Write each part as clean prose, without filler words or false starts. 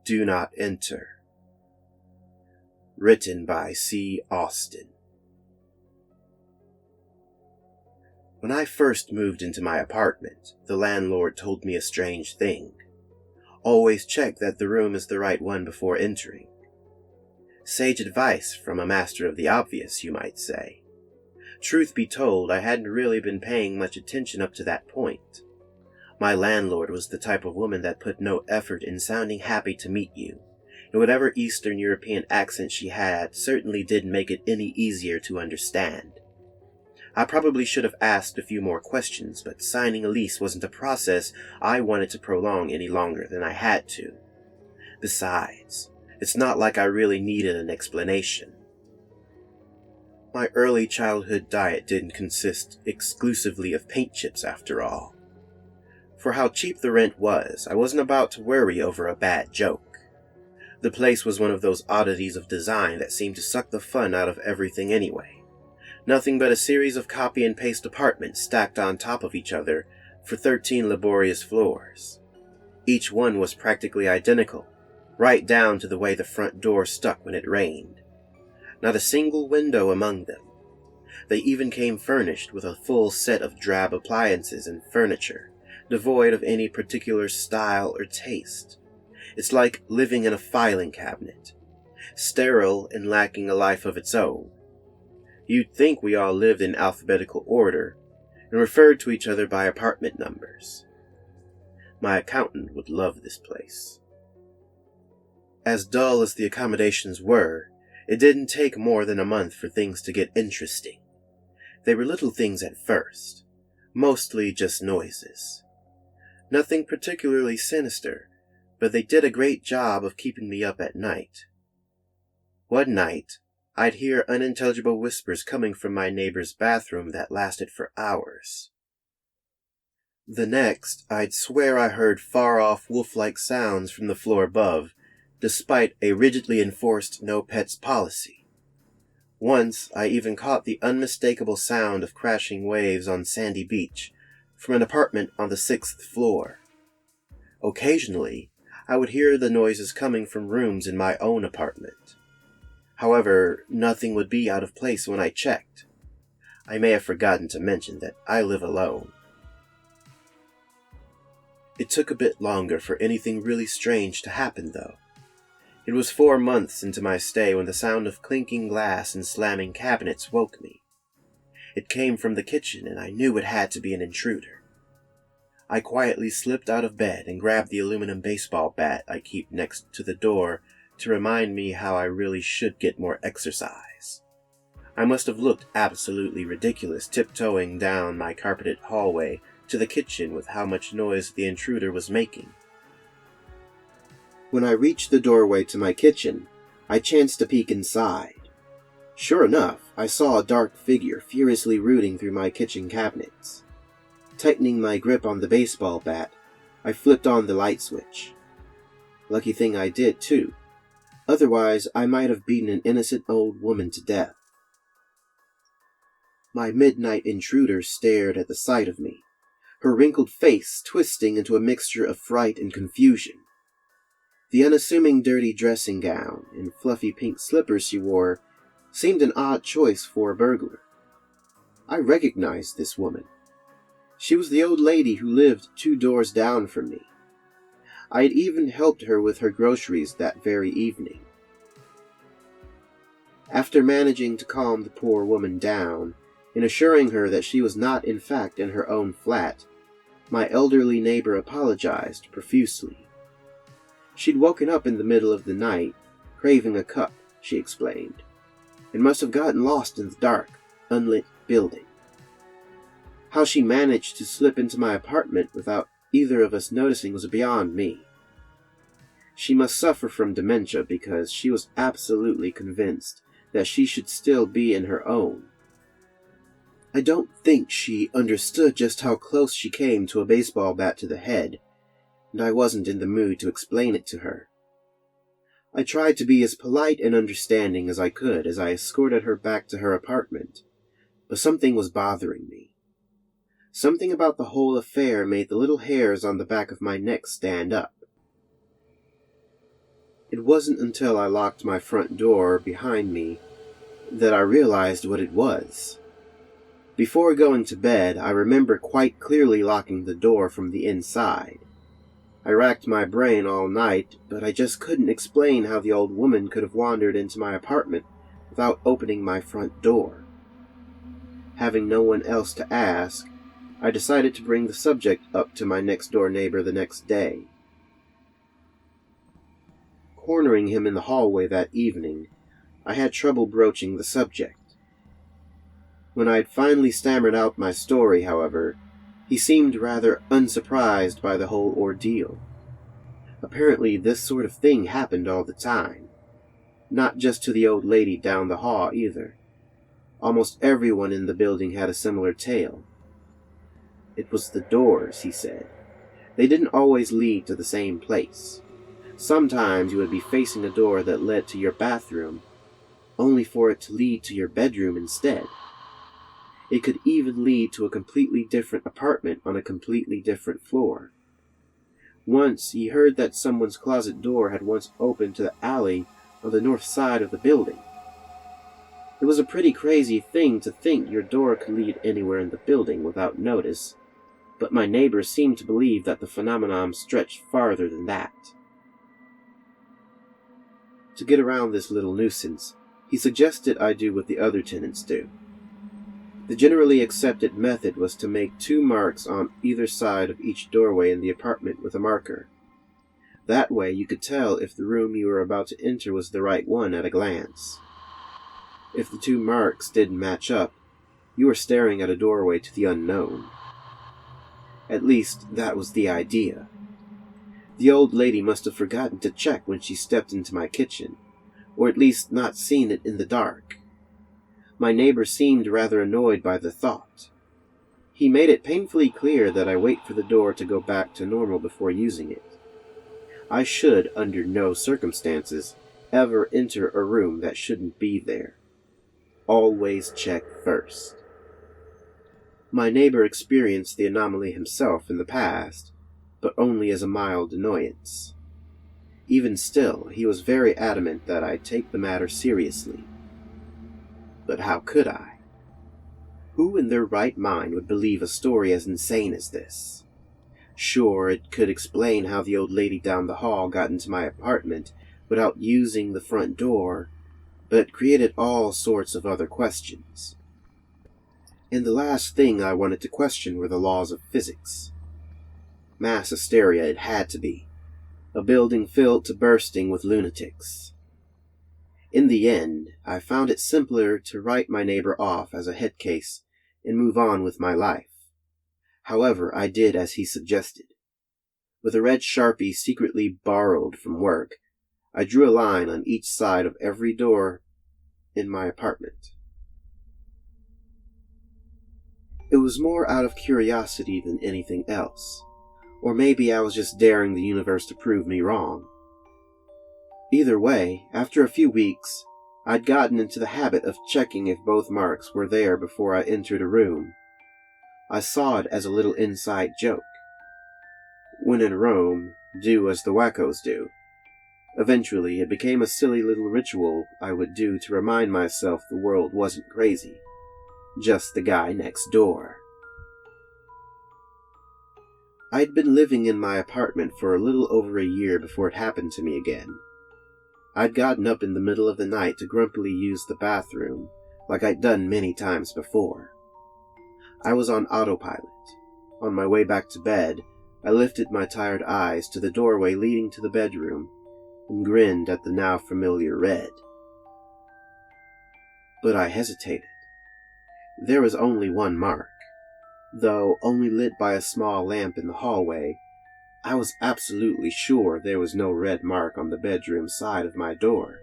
Do Not Enter. Written by C. Austin. When I first moved into my apartment, the landlord told me a strange thing. Always check that the room is the right one before entering. Sage advice from a master of the obvious, you might say. Truth be told, I hadn't really been paying much attention up to that point. My landlord was the type of woman that put no effort in sounding happy to meet you, and whatever Eastern European accent she had certainly didn't make it any easier to understand. I probably should have asked a few more questions, but signing a lease wasn't a process I wanted to prolong any longer than I had to. Besides, it's not like I really needed an explanation. My early childhood diet didn't consist exclusively of paint chips after all. For how cheap the rent was, I wasn't about to worry over a bad joke. The place was one of those oddities of design that seemed to suck the fun out of everything anyway. Nothing but a series of copy and paste apartments stacked on top of each other for 13 laborious floors. Each one was practically identical, right down to the way the front door stuck when it rained. Not a single window among them. They even came furnished with a full set of drab appliances and furniture, devoid of any particular style or taste. It's like living in a filing cabinet, sterile and lacking a life of its own. You'd think we all lived in alphabetical order and referred to each other by apartment numbers. My accountant would love this place. As dull as the accommodations were, it didn't take more than a month for things to get interesting. They were little things at first, mostly just noises. Nothing particularly sinister, but they did a great job of keeping me up at night. One night, I'd hear unintelligible whispers coming from my neighbor's bathroom that lasted for hours. The next, I'd swear I heard far-off wolf-like sounds from the floor above, despite a rigidly enforced no-pets policy. Once, I even caught the unmistakable sound of crashing waves on sandy beach from an apartment on the 6th floor. Occasionally, I would hear the noises coming from rooms in my own apartment. However, nothing would be out of place when I checked. I may have forgotten to mention that I live alone. It took a bit longer for anything really strange to happen, though. It was 4 months into my stay when the sound of clinking glass and slamming cabinets woke me. It came from the kitchen, and I knew it had to be an intruder. I quietly slipped out of bed and grabbed the aluminum baseball bat I keep next to the door to remind me how I really should get more exercise. I must have looked absolutely ridiculous tiptoeing down my carpeted hallway to the kitchen with how much noise the intruder was making. When I reached the doorway to my kitchen, I chanced to peek inside. Sure enough, I saw a dark figure furiously rooting through my kitchen cabinets. Tightening my grip on the baseball bat, I flipped on the light switch. Lucky thing I did, too. Otherwise, I might have beaten an innocent old woman to death. My midnight intruder stared at the sight of me, her wrinkled face twisting into a mixture of fright and confusion. The unassuming dirty dressing gown and fluffy pink slippers she wore seemed an odd choice for a burglar. I recognized this woman. She was the old lady who lived 2 doors down from me. I had even helped her with her groceries that very evening. After managing to calm the poor woman down and assuring her that she was not in fact in her own flat, my elderly neighbor apologized profusely. She'd woken up in the middle of the night, craving a cup, she explained, and must have gotten lost in the dark, unlit building. How she managed to slip into my apartment without either of us noticing was beyond me. She must suffer from dementia because she was absolutely convinced that she should still be in her own. I don't think she understood just how close she came to a baseball bat to the head, and I wasn't in the mood to explain it to her. I tried to be as polite and understanding as I could as I escorted her back to her apartment, but something was bothering me. Something about the whole affair made the little hairs on the back of my neck stand up. It wasn't until I locked my front door behind me that I realized what it was. Before going to bed, I remember quite clearly locking the door from the inside. I racked my brain all night, but I just couldn't explain how the old woman could have wandered into my apartment without opening my front door. Having no one else to ask, I decided to bring the subject up to my next-door neighbor the next day. Cornering him in the hallway that evening, I had trouble broaching the subject. When I had finally stammered out my story, however, he seemed rather unsurprised by the whole ordeal. Apparently, this sort of thing happened all the time. Not just to the old lady down the hall, either. Almost everyone in the building had a similar tale. It was the doors, he said. They didn't always lead to the same place. Sometimes you would be facing a door that led to your bathroom, only for it to lead to your bedroom instead. It could even lead to a completely different apartment on a completely different floor. Once, he heard that someone's closet door had once opened to the alley on the north side of the building. It was a pretty crazy thing to think your door could lead anywhere in the building without notice, but my neighbor seemed to believe that the phenomenon stretched farther than that. To get around this little nuisance, he suggested I do what the other tenants do. The generally accepted method was to make 2 marks on either side of each doorway in the apartment with a marker. That way you could tell if the room you were about to enter was the right one at a glance. If the 2 marks didn't match up, you were staring at a doorway to the unknown. At least, that was the idea. The old lady must have forgotten to check when she stepped into my kitchen, or at least not seen it in the dark. My neighbor seemed rather annoyed by the thought. He made it painfully clear that I wait for the door to go back to normal before using it. I should, under no circumstances, ever enter a room that shouldn't be there. Always check first. My neighbor experienced the anomaly himself in the past, but only as a mild annoyance. Even still, he was very adamant that I take the matter seriously. But how could I? Who in their right mind would believe a story as insane as this? Sure, it could explain how the old lady down the hall got into my apartment without using the front door, but it created all sorts of other questions. And the last thing I wanted to question were the laws of physics. Mass hysteria it had to be. A building filled to bursting with lunatics. In the end, I found it simpler to write my neighbor off as a head case and move on with my life. However, I did as he suggested. With a red Sharpie secretly borrowed from work, I drew a line on each side of every door in my apartment. It was more out of curiosity than anything else, or maybe I was just daring the universe to prove me wrong. Either way, after a few weeks, I'd gotten into the habit of checking if both marks were there before I entered a room. I saw it as a little inside joke. When in Rome, do as the wackos do. Eventually, it became a silly little ritual I would do to remind myself the world wasn't crazy. Just the guy next door. I'd been living in my apartment for a little over a year before it happened to me again. I'd gotten up in the middle of the night to grumpily use the bathroom, like I'd done many times before. I was on autopilot. On my way back to bed, I lifted my tired eyes to the doorway leading to the bedroom and grinned at the now familiar red. But I hesitated. There was only one mark. Though only lit by a small lamp in the hallway, I was absolutely sure there was no red mark on the bedroom side of my door.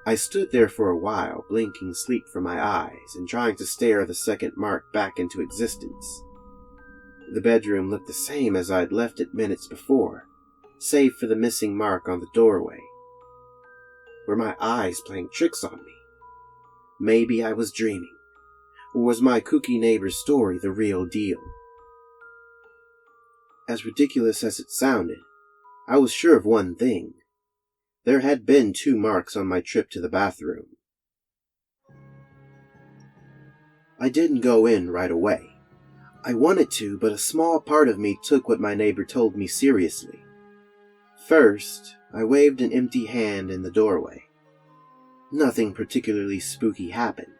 I stood there for a while, blinking sleep from my eyes and trying to stare the second mark back into existence. The bedroom looked the same as I'd left it minutes before, save for the missing mark on the doorway. Were my eyes playing tricks on me? Maybe I was dreaming. Or was my kooky neighbor's story the real deal? As ridiculous as it sounded, I was sure of one thing. There had been 2 marks on my trip to the bathroom. I didn't go in right away. I wanted to, but a small part of me took what my neighbor told me seriously. First, I waved an empty hand in the doorway. Nothing particularly spooky happened.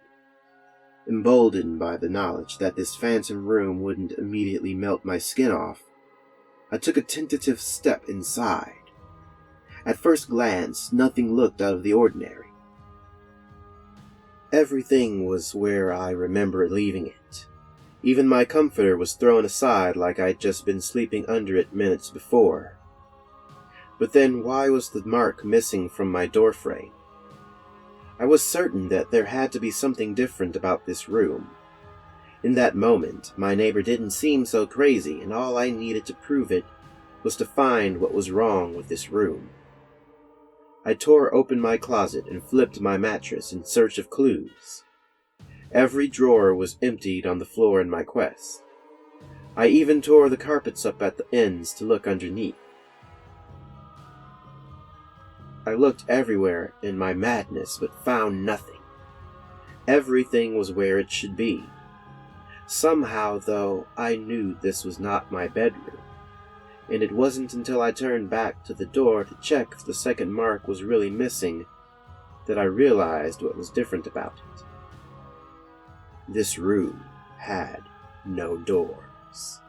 Emboldened by the knowledge that this phantom room wouldn't immediately melt my skin off, I took a tentative step inside. At first glance, nothing looked out of the ordinary. Everything was where I remember leaving it. Even my comforter was thrown aside like I'd just been sleeping under it minutes before. But then why was the mark missing from my doorframe? I was certain that there had to be something different about this room. In that moment, my neighbor didn't seem so crazy, and all I needed to prove it was to find what was wrong with this room. I tore open my closet and flipped my mattress in search of clues. Every drawer was emptied on the floor in my quest. I even tore the carpets up at the ends to look underneath. I looked everywhere in my madness but found nothing. Everything was where it should be. Somehow, though, I knew this was not my bedroom, and it wasn't until I turned back to the door to check if the second mark was really missing that I realized what was different about it. This room had no doors.